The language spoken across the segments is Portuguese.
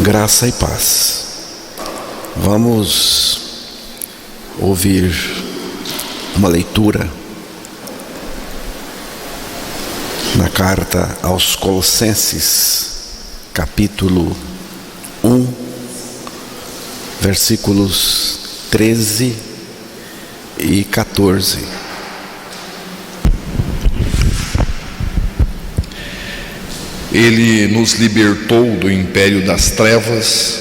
Graça e paz. Vamos ouvir uma leitura na carta aos Colossenses, capítulo 1, versículos 13 e 14. Ele nos libertou do império das trevas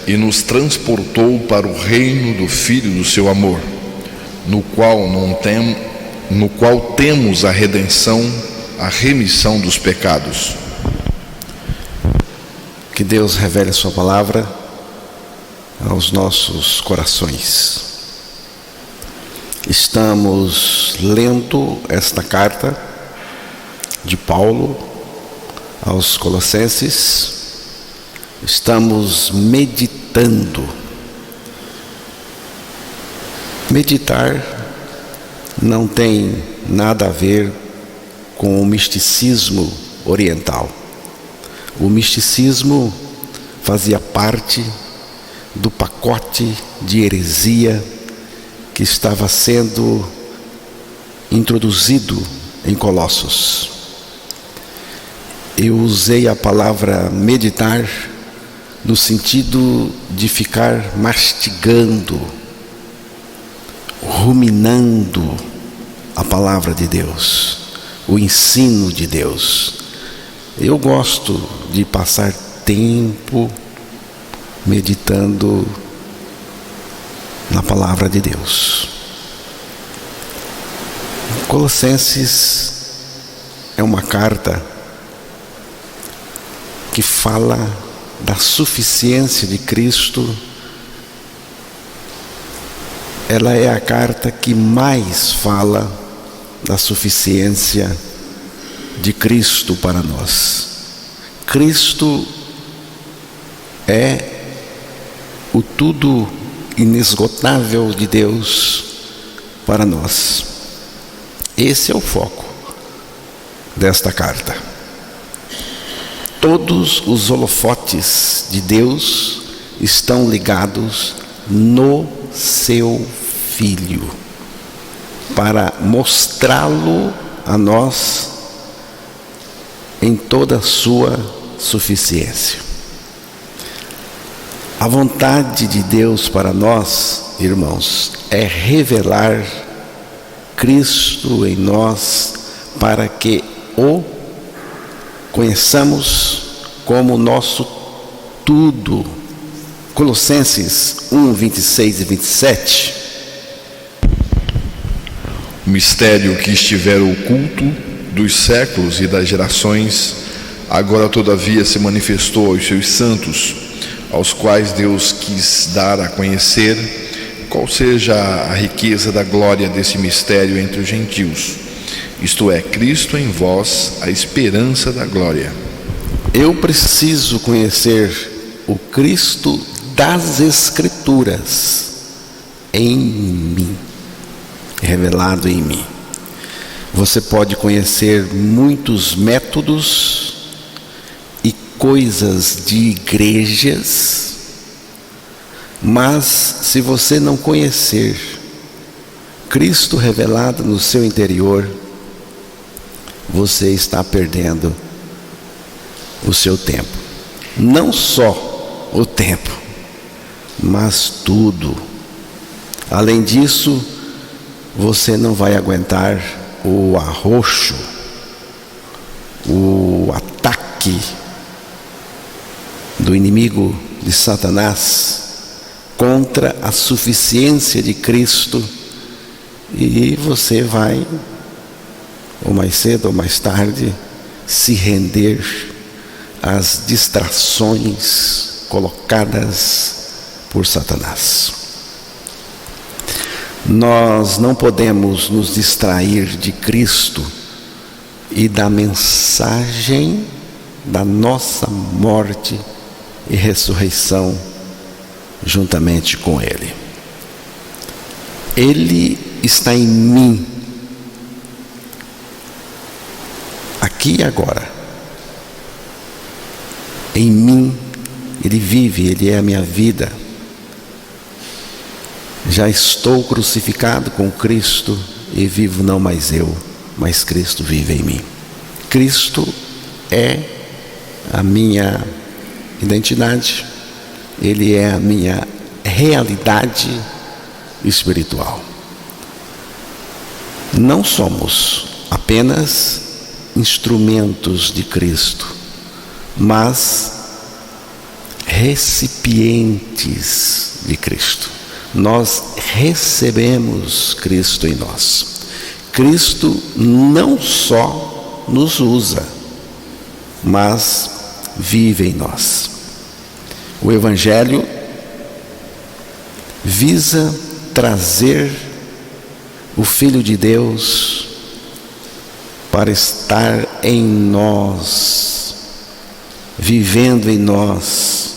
e nos transportou para o reino do Filho do seu amor, no qual temos a redenção, a remissão dos pecados. Que Deus revele a sua palavra aos nossos corações. Estamos lendo esta carta de Paulo aos Colossenses, estamos meditando. Meditar não tem nada a ver com o misticismo oriental. O misticismo fazia parte do pacote de heresia que estava sendo introduzido em Colossos. Eu usei a palavra meditar no sentido de ficar mastigando, ruminando a palavra de Deus, o ensino de Deus. Eu gosto de passar tempo meditando na palavra de Deus. Colossenses é uma carta que fala da suficiência de Cristo. Ela é a carta que mais fala da suficiência de Cristo para nós. Cristo é o tudo inesgotável de Deus para nós. Esse é o foco desta carta. Todos os holofotes de Deus estão ligados no seu Filho, para mostrá-lo a nós em toda a sua suficiência. A vontade de Deus para nós, irmãos, é revelar Cristo em nós para que o conheçamos como nosso tudo. Colossenses 1, 26 e 27. O mistério que estivera oculto dos séculos e das gerações, agora todavia se manifestou aos seus santos, aos quais Deus quis dar a conhecer qual seja a riqueza da glória desse mistério entre os gentios, isto é, Cristo em vós, a esperança da glória. Eu preciso conhecer o Cristo das Escrituras em mim, revelado em mim. Você pode conhecer muitos métodos e coisas de igrejas, mas se você não conhecer Cristo revelado no seu interior, você está perdendo o seu tempo. Não só o tempo, mas tudo. Além disso, você não vai aguentar o arroxo, o ataque do inimigo de Satanás contra a suficiência de Cristo, e você vai, ou mais cedo ou mais tarde, se render às distrações colocadas por Satanás. Nós não podemos nos distrair de Cristo e da mensagem da nossa morte e ressurreição juntamente com Ele. Ele está em mim, aqui e agora. Em mim Ele vive, Ele é a minha vida. Já estou crucificado com Cristo e vivo não mais eu, mas Cristo vive em mim. Cristo é a minha identidade, Ele é a minha realidade espiritual. Não somos apenas instrumentos de Cristo, mas recipientes de Cristo. Nós recebemos Cristo em nós. Cristo não só nos usa, mas vive em nós. O Evangelho visa trazer o Filho de Deus para estar em nós, vivendo em nós,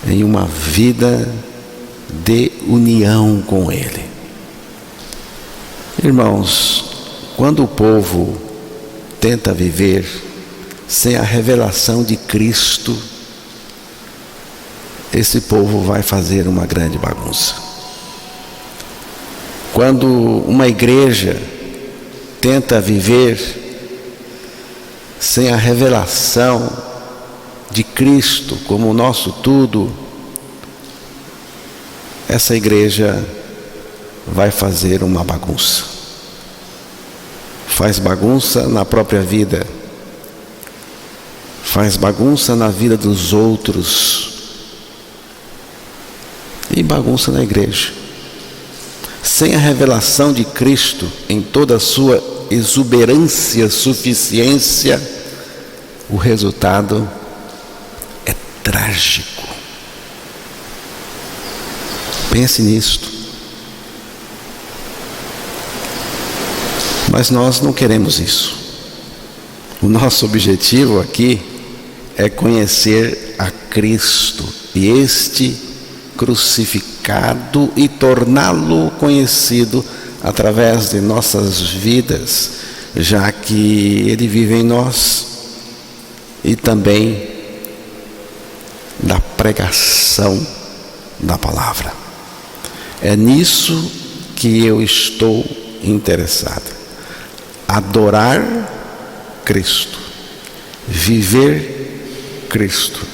em uma vida de união com Ele. Irmãos, quando o povo tenta viver sem a revelação de Cristo, esse povo vai fazer uma grande bagunça. Quando uma igreja tenta viver sem a revelação de Cristo como o nosso tudo, essa igreja vai fazer uma bagunça. Faz bagunça na própria vida, faz bagunça na vida dos outros e bagunça na igreja. Sem a revelação de Cristo em toda a sua exuberância, suficiência, o resultado é trágico. Pense nisto. Mas nós não queremos isso. O nosso objetivo aqui é conhecer a Cristo e este crucificado e torná-lo conhecido através de nossas vidas, já que Ele vive em nós, e também da pregação da palavra. É nisso que eu estou interessado. Adorar Cristo, viver Cristo.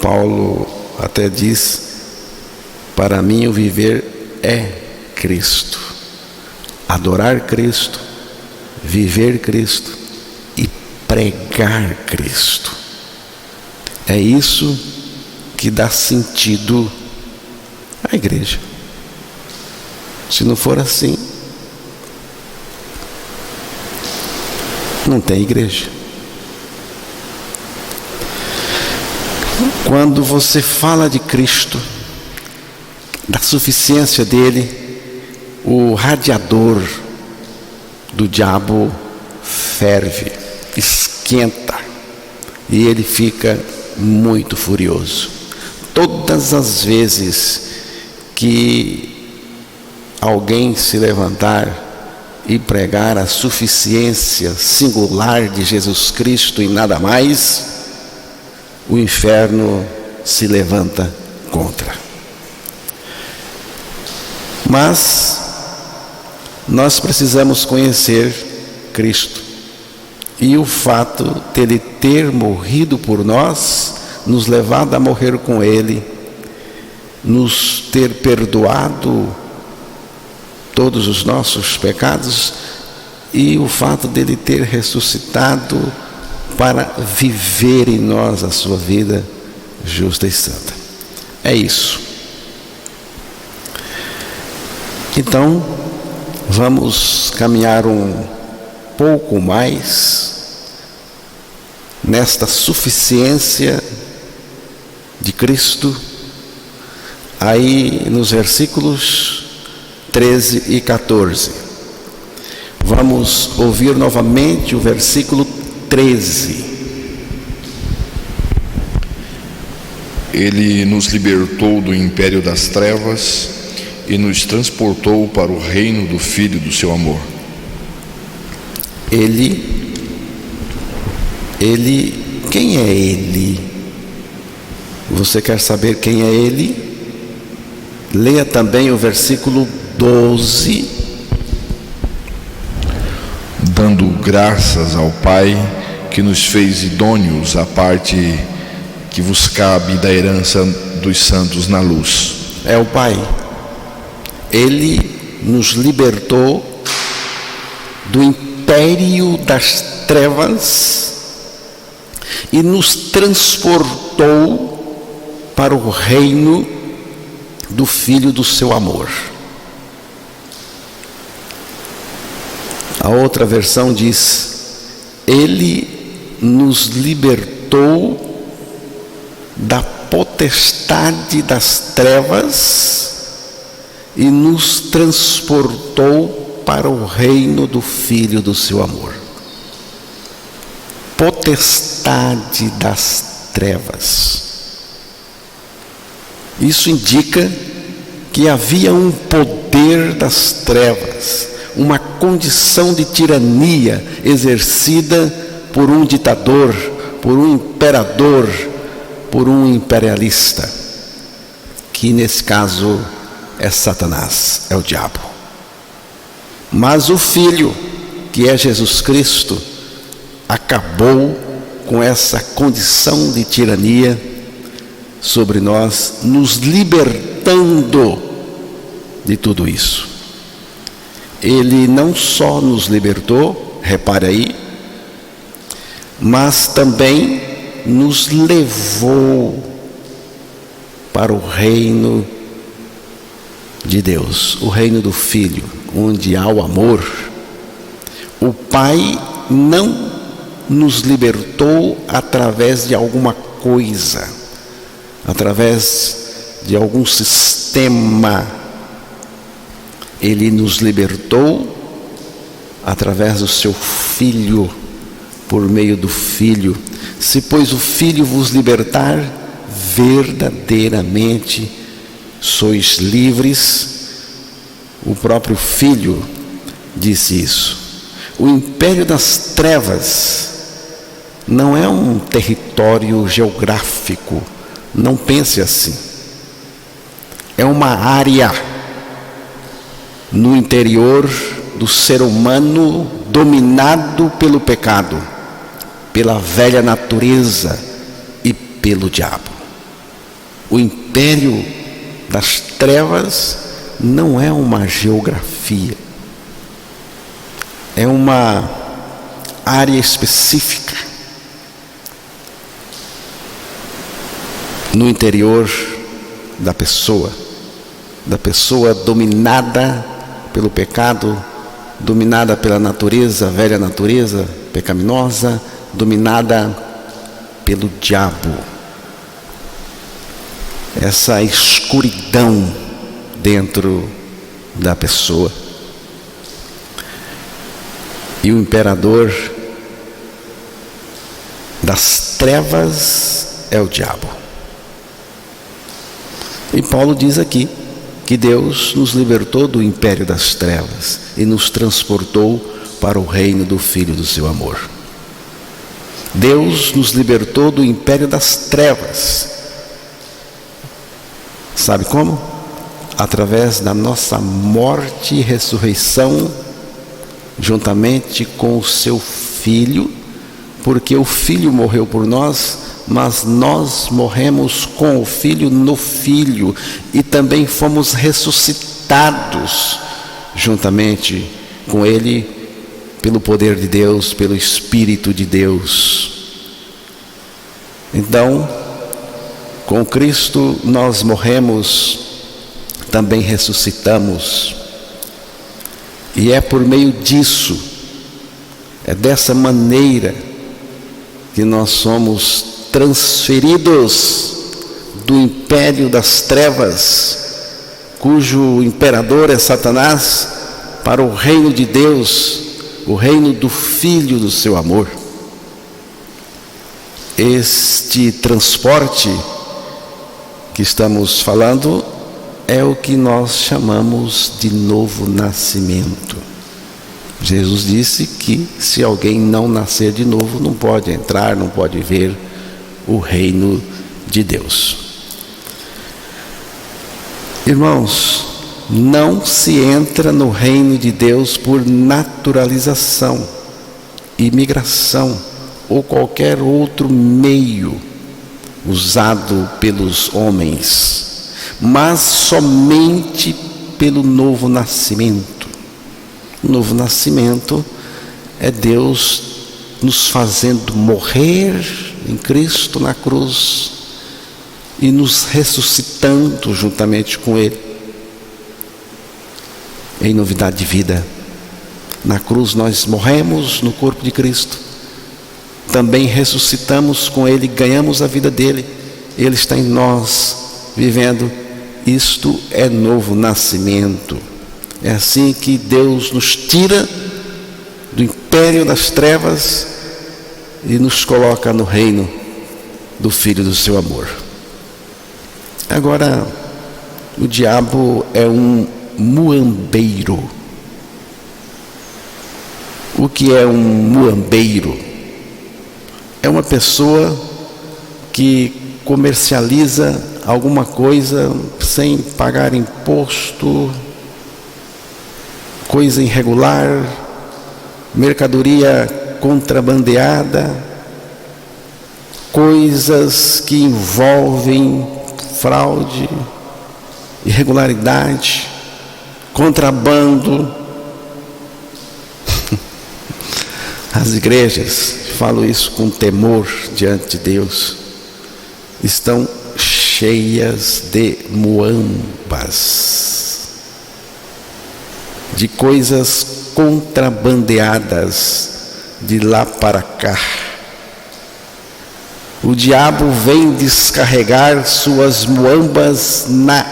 Paulo até diz: para mim o viver é Cristo. Adorar Cristo, viver Cristo e pregar Cristo. É isso que dá sentido à igreja. Se não for assim, não tem igreja. Quando você fala de Cristo, da suficiência dele, o radiador do diabo ferve, esquenta, e ele fica muito furioso. Todas as vezes que alguém se levantar e pregar a suficiência singular de Jesus Cristo e nada mais, o inferno se levanta contra. Mas nós precisamos conhecer Cristo, e o fato dele ter morrido por nós, nos levado a morrer com ele, nos ter perdoado todos os nossos pecados, e o fato dele ter ressuscitado para viver em nós a sua vida justa e santa. É isso. Então, vamos caminhar um pouco mais nesta suficiência de Cristo, aí nos versículos 13 e 14. Vamos ouvir novamente o versículo 13. Ele nos libertou do império das trevas e nos transportou para o reino do Filho do seu amor. Ele, quem é ele? Você quer saber quem é Ele? Leia também o versículo 12. Dando graças ao Pai que nos fez idôneos à parte que vos cabe da herança dos santos na luz. É o Pai. Ele nos libertou do império das trevas e nos transportou para o reino do Filho do seu amor. A outra versão diz: Ele nos libertou da potestade das trevas e nos transportou para o reino do Filho do seu amor. Potestade das trevas. Isso indica que havia um poder das trevas, uma condição de tirania exercida por um ditador, por um imperador, por um imperialista, que nesse caso é Satanás, é o diabo. Mas o Filho, que é Jesus Cristo, acabou com essa condição de tirania sobre nós, nos libertando de tudo isso. Ele não só nos libertou, repare aí, mas também nos levou para o reino de Deus, o reino do Filho, onde há o amor. O Pai não nos libertou através de alguma coisa, através de algum sistema. Ele nos libertou através do seu Filho, por meio do Filho. Se, pois, o Filho vos libertar, verdadeiramente sois livres. O próprio Filho disse isso. O império das trevas não é um território geográfico, não pense assim. É uma área no interior do ser humano dominado pelo pecado, pela velha natureza e pelo diabo. O império das trevas não é uma geografia, é uma área específica no interior da pessoa dominada pelo pecado, dominada pela natureza, velha natureza pecaminosa, dominada pelo diabo. Essa escuridão dentro da pessoa. E o imperador das trevas é o diabo. E Paulo diz aqui que Deus nos libertou do império das trevas e nos transportou para o reino do Filho do seu amor. Deus nos libertou do império das trevas. Sabe como? Através da nossa morte e ressurreição, juntamente com o seu Filho, porque o Filho morreu por nós, mas nós morremos com o Filho no Filho, e também fomos ressuscitados juntamente com Ele, pelo poder de Deus, pelo Espírito de Deus. Então, com Cristo nós morremos, também ressuscitamos, e é por meio disso, é dessa maneira que nós somos transferidos do império das trevas, cujo imperador é Satanás, para o reino de Deus, o reino do Filho do seu amor. Este transporte que estamos falando é o que nós chamamos de novo nascimento. Jesus disse que se alguém não nascer de novo, não pode entrar, não pode ver o reino de Deus. Irmãos, não se entra no reino de Deus por naturalização, imigração ou qualquer outro meio usado pelos homens, mas somente pelo novo nascimento. O novo nascimento é Deus nos fazendo morrer em Cristo na cruz e nos ressuscitando juntamente com Ele em novidade de vida. Na cruz nós morremos no corpo de Cristo, também ressuscitamos com Ele, ganhamos a vida dele, Ele está em nós vivendo. Isto é novo nascimento. É assim que Deus nos tira do império das trevas e nos coloca no reino do Filho do seu amor. Agora, o diabo é um muambeiro. O que é um muambeiro? É uma pessoa que comercializa alguma coisa sem pagar imposto, coisa irregular, mercadoria contrabandeada, coisas que envolvem fraude, irregularidade, contrabando. As igrejas, falo isso com temor diante de Deus, estão cheias de muambas, de coisas contrabandeadas de lá para cá. O diabo vem descarregar suas muambas na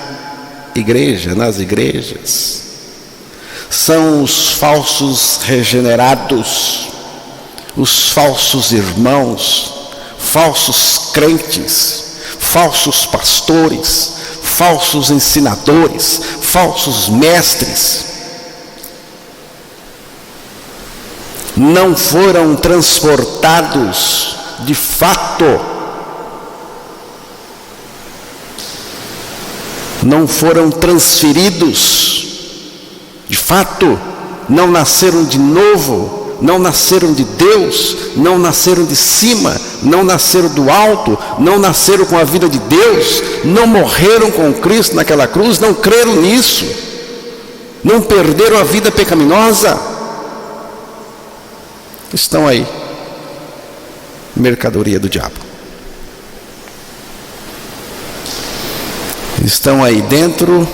igreja, nas igrejas. São os falsos regenerados, os falsos irmãos, falsos crentes, falsos pastores, falsos ensinadores, falsos mestres. Não foram transportados de fato, não foram transferidos de fato, não nasceram de novo, não nasceram de Deus, não nasceram de cima, não nasceram do alto, não nasceram com a vida de Deus, não morreram com Cristo naquela cruz, não creram nisso, não perderam a vida pecaminosa. Estão aí, mercadoria do diabo. Estão aí dentro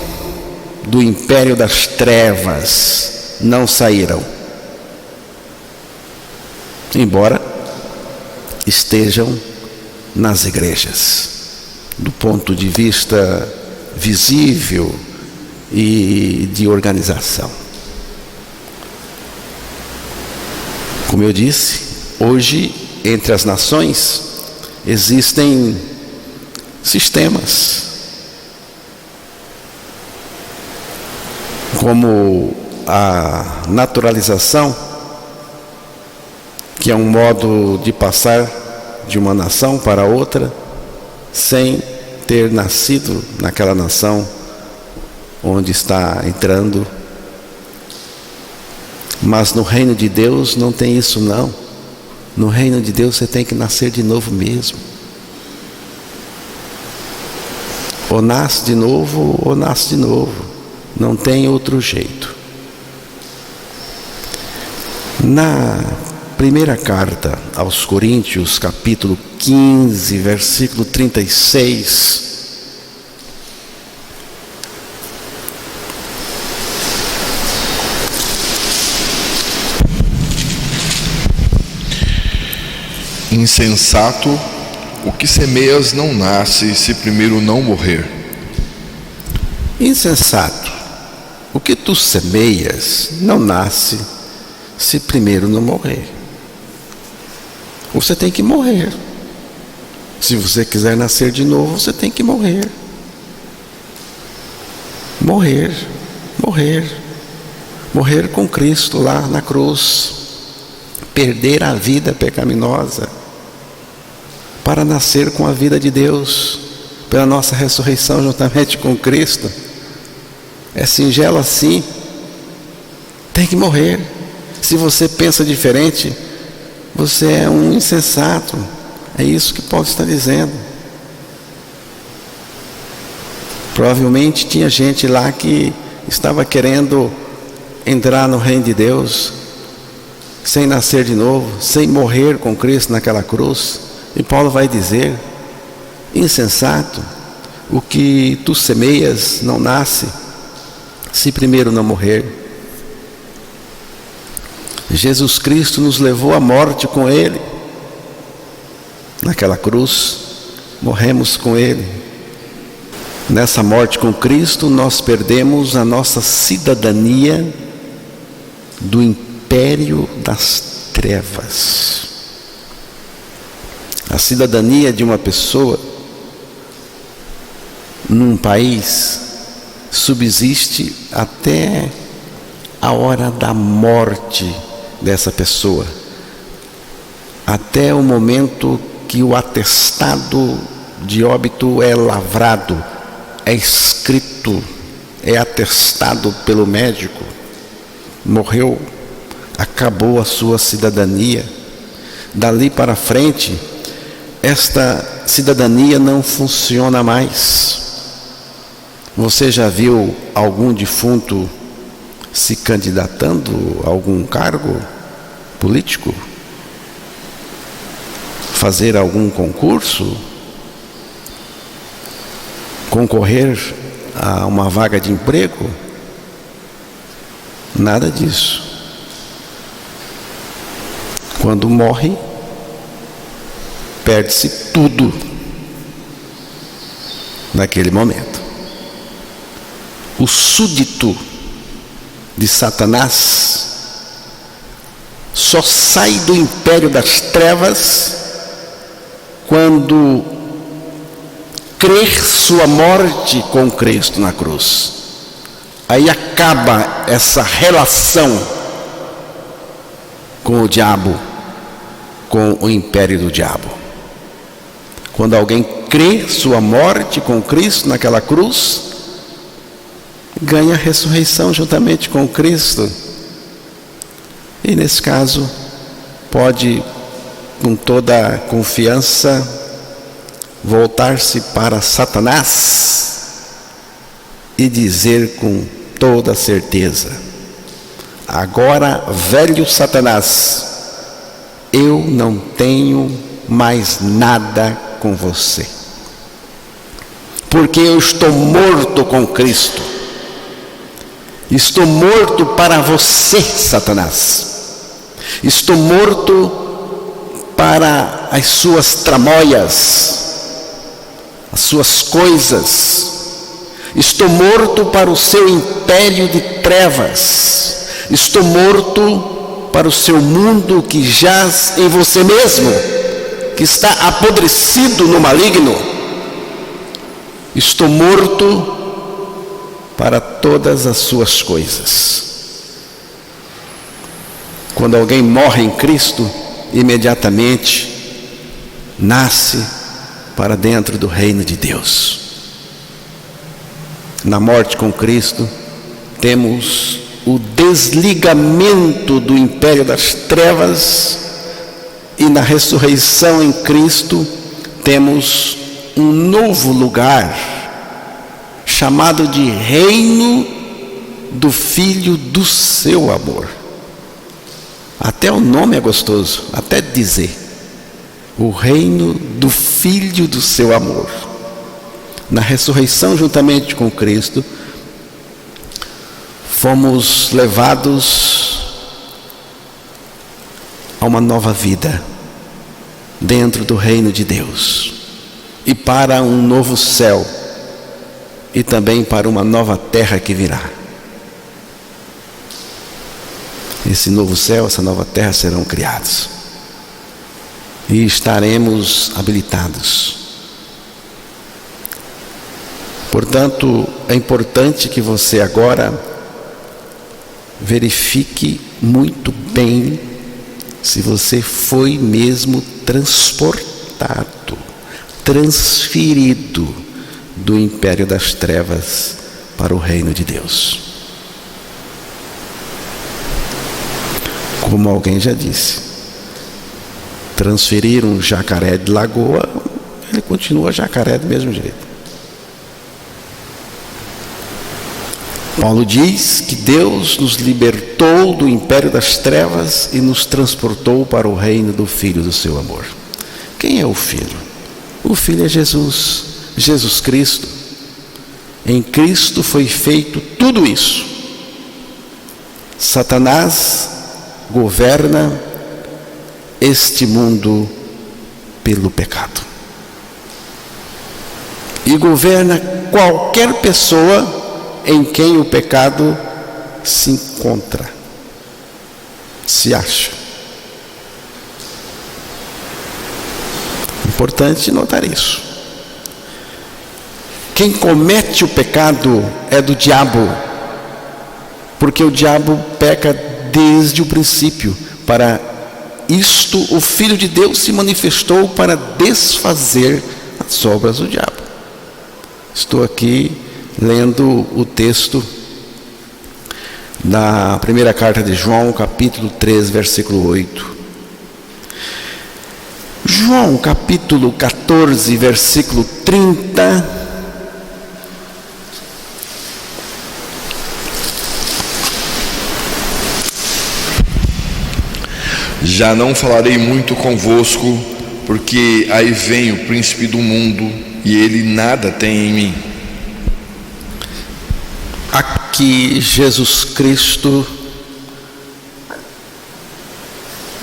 do império das trevas, não saíram, embora estejam nas igrejas, do ponto de vista visível e de organização. Como eu disse, hoje entre as nações existem sistemas, como a naturalização, que é um modo de passar de uma nação para outra sem ter nascido naquela nação onde está entrando. Mas no reino de Deus não tem isso não. No reino de Deus você tem que nascer de novo mesmo. Ou nasce de novo ou nasce de novo. Não tem outro jeito. Na primeira carta aos Coríntios, capítulo 15, versículo 36, insensato, o que semeias não nasce se primeiro não morrer. Insensato, o que tu semeias não nasce se primeiro não morrer. Você tem que morrer. Se você quiser nascer de novo, você tem que morrer. Morrer, morrer, morrer com Cristo lá na cruz, perder a vida pecaminosa para nascer com a vida de Deus, pela nossa ressurreição juntamente com Cristo. é singelo assim, tem que morrer. Se você pensa diferente, você é um insensato. É isso que Paulo está dizendo. Provavelmente tinha gente lá que estava querendo entrar no reino de Deus sem nascer de novo, sem morrer com Cristo naquela cruz. E Paulo vai dizer: insensato, o que tu semeias não nasce se primeiro não morrer. Jesus Cristo nos levou à morte com Ele. Naquela cruz, morremos com Ele. Nessa morte com Cristo, nós perdemos a nossa cidadania do império das trevas. A cidadania de uma pessoa num país subsiste até a hora da morte dessa pessoa, até o momento que o atestado de óbito é lavrado, é escrito, é atestado pelo médico. Morreu, acabou a sua cidadania. Dali para frente, esta cidadania não funciona mais. Você já viu algum defunto se candidatando a algum cargo político? Fazer algum concurso? Concorrer a uma vaga de emprego? Nada disso. Quando morre, perde-se tudo naquele momento. O súdito de Satanás só sai do império das trevas quando crer sua morte com Cristo na cruz. Aí acaba essa relação com o diabo, com o império do diabo. Quando alguém crê sua morte com Cristo naquela cruz, ganha a ressurreição juntamente com Cristo. E nesse caso, pode com toda a confiança voltar-se para Satanás e dizer com toda certeza: agora, velho Satanás, eu não tenho mais nada com você, porque eu estou morto com Cristo. Estou morto para você, Satanás. Estou morto para as suas tramóias, as suas coisas. Estou morto para o seu império de trevas. Estou morto para o seu mundo que jaz em você mesmo, que está apodrecido no maligno. Estou morto para todas as suas coisas. Quando alguém morre em Cristo, imediatamente nasce para dentro do reino de Deus. Na morte com Cristo, temos o desligamento do império das trevas, e na ressurreição em Cristo, temos um novo lugar, chamado de reino do Filho do seu amor. Até o nome é gostoso, até dizer. O reino do Filho do seu amor. Na ressurreição juntamente com Cristo, fomos levados a uma nova vida dentro do reino de Deus, e para um novo céu, e também para uma nova terra que virá. Esse novo céu, essa nova terra serão criados, e estaremos habilitados. Portanto, é importante que você agora verifique muito bem se você foi mesmo transportado, transferido do império das trevas para o reino de Deus. Como alguém já disse, transferir um jacaré de lagoa, ele continua jacaré do mesmo jeito. Paulo diz que Deus nos libertou do império das trevas e nos transportou para o reino do Filho do seu amor. Quem é o Filho? O Filho é Jesus, Jesus Cristo. Em Cristo foi feito tudo isso. Satanás governa este mundo pelo pecado. E governa qualquer pessoa em quem o pecado se encontra, se acha. Importante notar isso. Quem comete o pecado é do diabo, porque o diabo peca desde o princípio. Para isto o Filho de Deus se manifestou para desfazer as obras do diabo. Estou aqui lendo o texto da primeira carta de João, capítulo 3, versículo 8. João, capítulo 14, versículo 30. Já não falarei muito convosco, porque aí vem o príncipe do mundo, e ele nada tem em mim. Aqui Jesus Cristo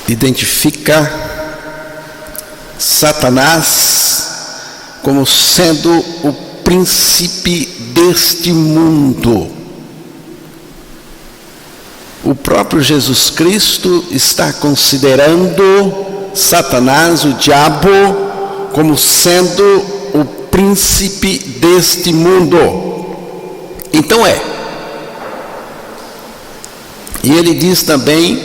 identifica Satanás como sendo o príncipe deste mundo. O próprio Jesus Cristo está considerando Satanás, o diabo, como sendo o príncipe deste mundo. Então E ele diz também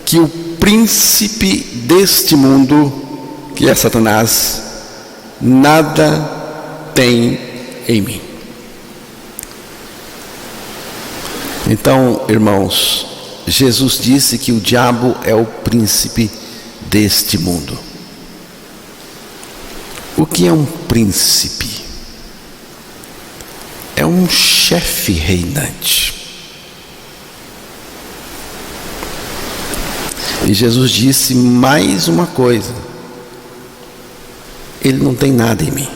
que o príncipe deste mundo, que é Satanás, nada tem em mim. Então, irmãos, Jesus disse que o diabo é o príncipe deste mundo. O que é um príncipe? É um chefe reinante. E Jesus disse mais uma coisa: ele não tem nada em mim.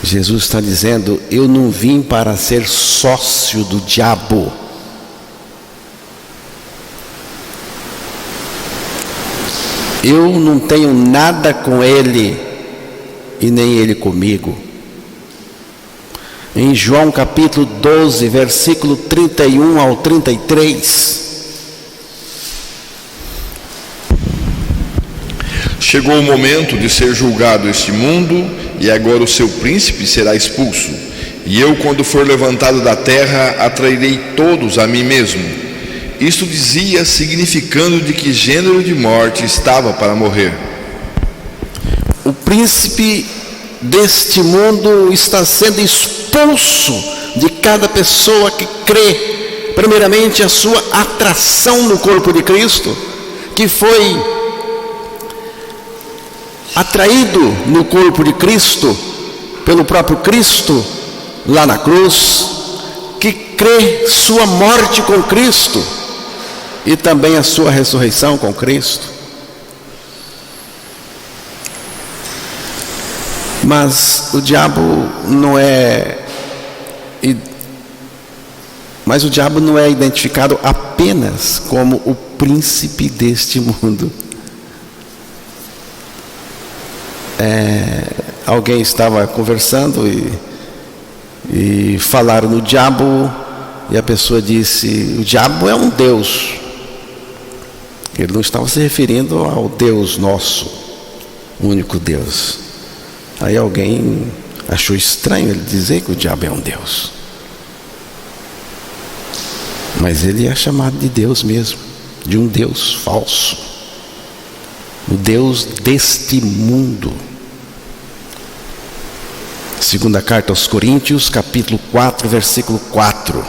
Jesus está dizendo: eu não vim para ser sócio do diabo. Eu não tenho nada com ele e nem ele comigo. Em João capítulo 12, versículo 31 ao 33. Chegou o momento de ser julgado este mundo, e agora o seu príncipe será expulso. E eu, quando for levantado da terra, atrairei todos a mim mesmo. Isto dizia, significando de que gênero de morte estava para morrer. O príncipe deste mundo está sendo expulso de cada pessoa que crê. Primeiramente, a sua atração no corpo de Cristo, que foi atraído no corpo de Cristo pelo próprio Cristo lá na cruz, que crê sua morte com Cristo e também a sua ressurreição com Cristo. Mas o diabo não é identificado apenas como o príncipe deste mundo. Alguém estava conversando e falaram no diabo, e a pessoa disse: o diabo é um Deus. Ele não estava se referindo ao Deus nosso, o único Deus. Aí alguém achou estranho ele dizer que o diabo é um Deus, mas ele é chamado de Deus mesmo, de um Deus falso, o Deus deste mundo. Segunda carta aos Coríntios, capítulo 4, versículo 4.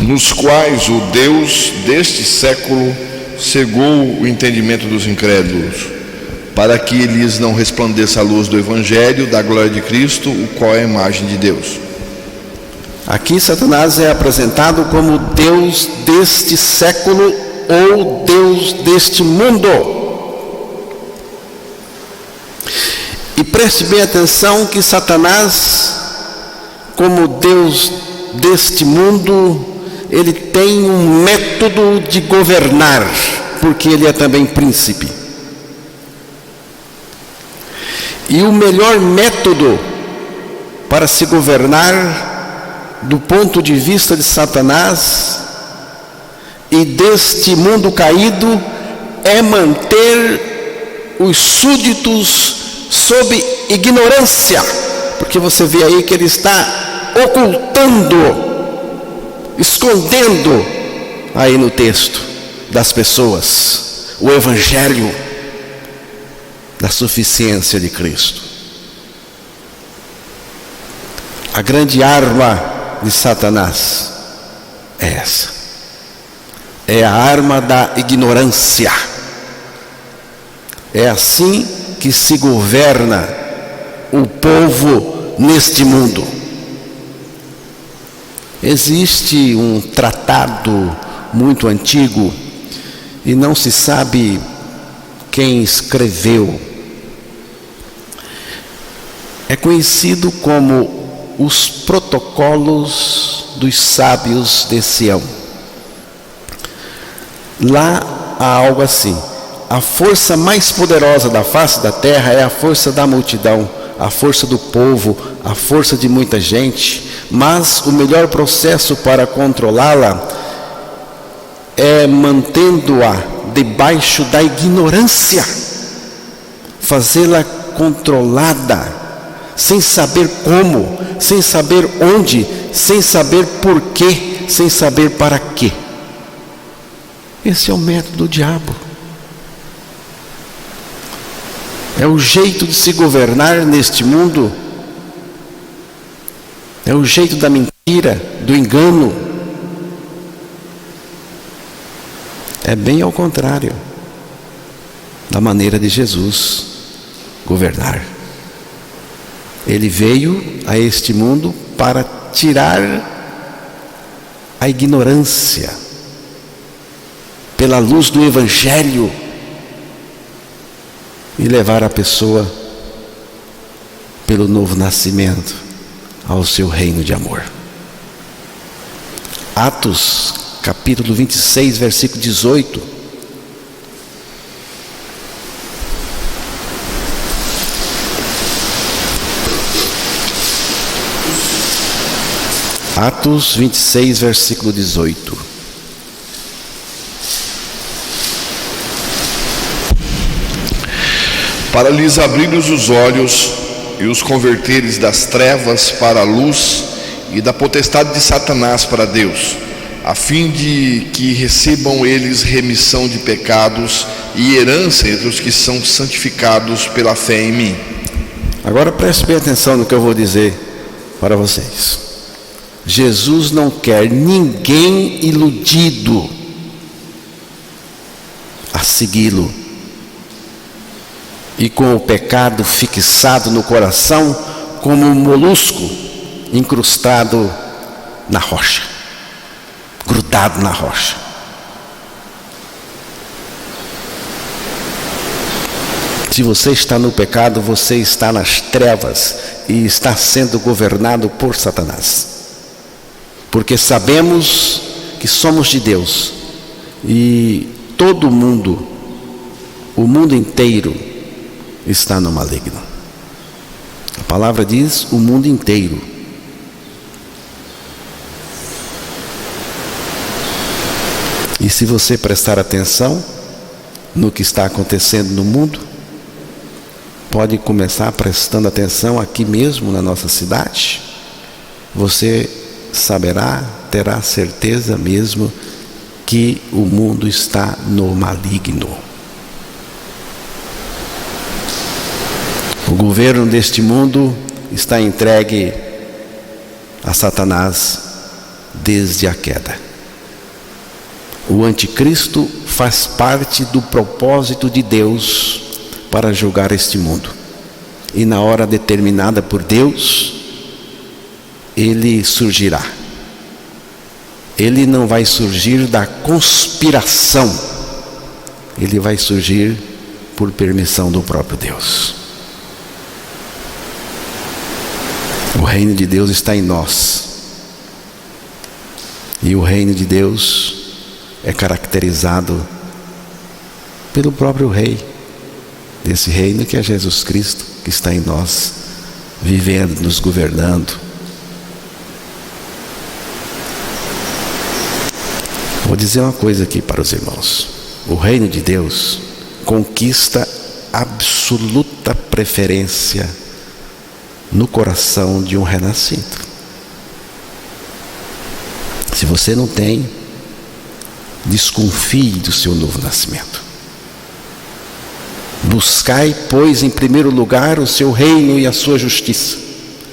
Nos quais o Deus deste século cegou o entendimento dos incrédulos, para que lhes não resplandeça a luz do Evangelho da glória de Cristo, o qual é a imagem de Deus. Aqui Satanás é apresentado como Deus deste século ou Deus deste mundo. E preste bem atenção que Satanás, como Deus deste mundo, ele tem um método de governar, porque ele é também príncipe. E o melhor método para se governar do ponto de vista de Satanás e deste mundo caído é manter os súditos sob ignorância, porque você vê aí que ele está ocultando, escondendo aí no texto das pessoas o Evangelho da suficiência de Cristo. A grande arma de Satanás é essa, é a arma da ignorância. É assim que se governa o povo neste mundo. Existe um tratado muito antigo e não se sabe quem escreveu. É conhecido como os protocolos dos sábios de Sião. Lá há algo assim: a força mais poderosa da face da terra é a força da multidão, a força do povo, a força de muita gente, mas o melhor processo para controlá-la é mantendo-a debaixo da ignorância, fazê-la controlada, sem saber como, sem saber onde, sem saber porquê, sem saber para quê. Esse é o método do diabo. É o jeito de se governar neste mundo. É o jeito da mentira, do engano. É bem ao contrário da maneira de Jesus governar. Ele veio a este mundo para tirar a ignorância pela luz do Evangelho e levar a pessoa pelo novo nascimento ao seu reino de amor. Atos, capítulo 26, versículo 18. Atos 26, versículo 18. Para lhes abrir os olhos e os converteres das trevas para a luz e da potestade de Satanás para Deus, a fim de que recebam eles remissão de pecados e herança entre os que são santificados pela fé em mim. Agora preste bem atenção no que eu vou dizer para vocês. Jesus não quer ninguém iludido a segui-lo e com o pecado fixado no coração como um molusco incrustado na rocha, grudado na rocha. Se você está no pecado, você está nas trevas e está sendo governado por Satanás. Porque sabemos que somos de Deus e todo mundo, o mundo inteiro está no maligno. A palavra diz o mundo inteiro. E se você prestar atenção no que está acontecendo no mundo, pode começar prestando atenção aqui mesmo na nossa cidade, você saberá, terá certeza mesmo que o mundo está no maligno. O governo deste mundo está entregue a Satanás desde a queda. O anticristo faz parte do propósito de Deus para julgar este mundo. E na hora determinada por Deus, ele surgirá. Ele não vai surgir da conspiração, ele vai surgir por permissão do próprio Deus. O reino de Deus está em nós. E o reino de Deus é caracterizado pelo próprio Rei desse reino, que é Jesus Cristo, que está em nós, vivendo, nos governando. Vou dizer uma coisa aqui para os irmãos: o reino de Deus conquista absoluta preferência no coração de um renascido. Se você não tem, desconfie do seu novo nascimento. Buscai, pois, em primeiro lugar o seu reino e a sua justiça,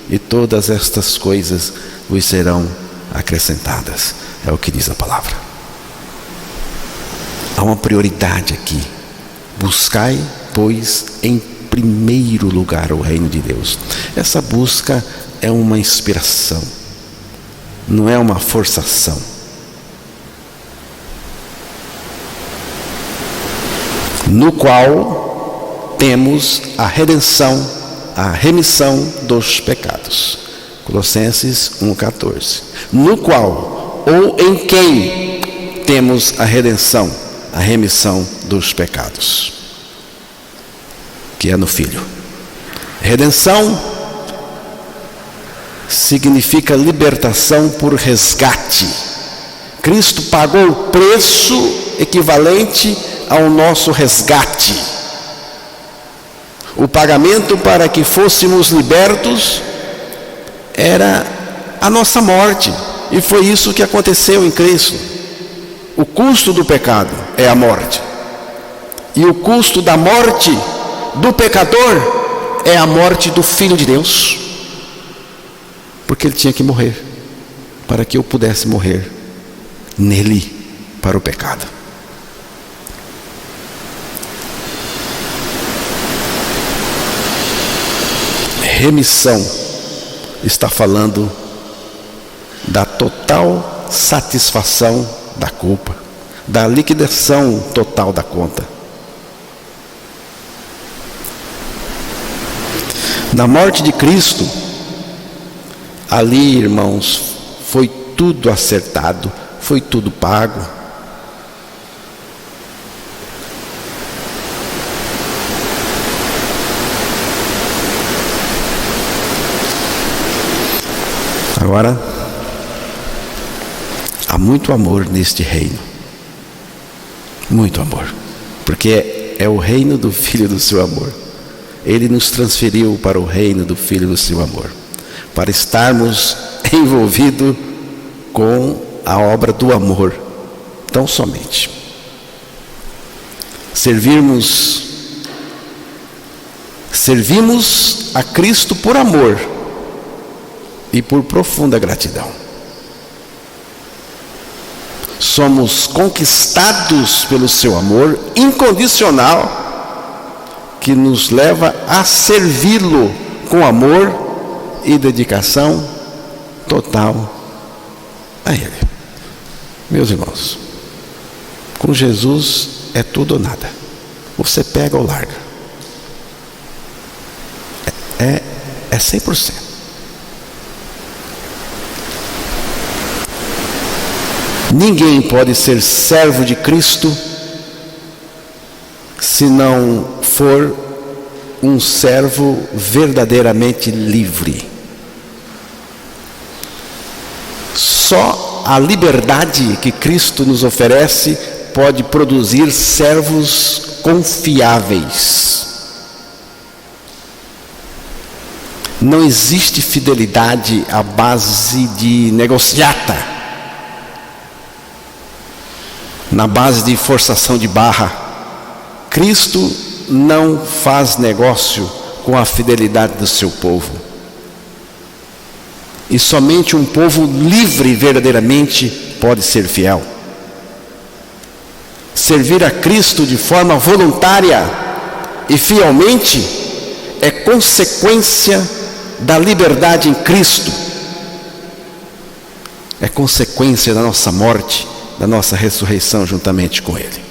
e todas estas coisas vos serão acrescentadas. É o que diz a palavra. Há uma prioridade aqui. Buscai, pois, em primeiro lugar o reino de Deus. Essa busca é uma inspiração, não é uma forçação. No qual temos a redenção, a remissão dos pecados. Colossenses 1,14. No qual, ou em quem, temos a redenção, a remissão dos pecados, que é no Filho. Redenção significa libertação por resgate. Cristo pagou o preço equivalente ao nosso resgate. O pagamento para que fôssemos libertos era a nossa morte, e foi isso que aconteceu em Cristo. O custo do pecado é a morte, e o custo da morte do pecador é a morte do Filho de Deus, porque ele tinha que morrer para que eu pudesse morrer nele para o pecado. Remissão está falando da total satisfação da culpa, da liquidação total da conta. Na morte de Cristo, ali, irmãos, foi tudo acertado, foi tudo pago. Agora, há muito amor neste reino, muito amor, porque é o reino do Filho do seu amor. Ele nos transferiu para o reino do Filho do seu amor, para estarmos envolvidos com a obra do amor, tão somente. Servimos a Cristo por amor e por profunda gratidão. Somos conquistados pelo seu amor incondicional, que nos leva a servi-lo com amor e dedicação total a Ele. Meus irmãos, com Jesus é tudo ou nada. Você pega ou larga. É 100%. Ninguém pode ser servo de Cristo se não for um servo verdadeiramente livre. Só a liberdade que Cristo nos oferece pode produzir servos confiáveis. Não existe fidelidade à base de negociata. na base de forçação de barra. Cristo não faz negócio com a fidelidade do seu povo. E somente um povo livre verdadeiramente pode ser fiel. Servir a Cristo de forma voluntária e fielmente é consequência da liberdade em Cristo. É consequência da nossa morte, da nossa ressurreição juntamente com Ele.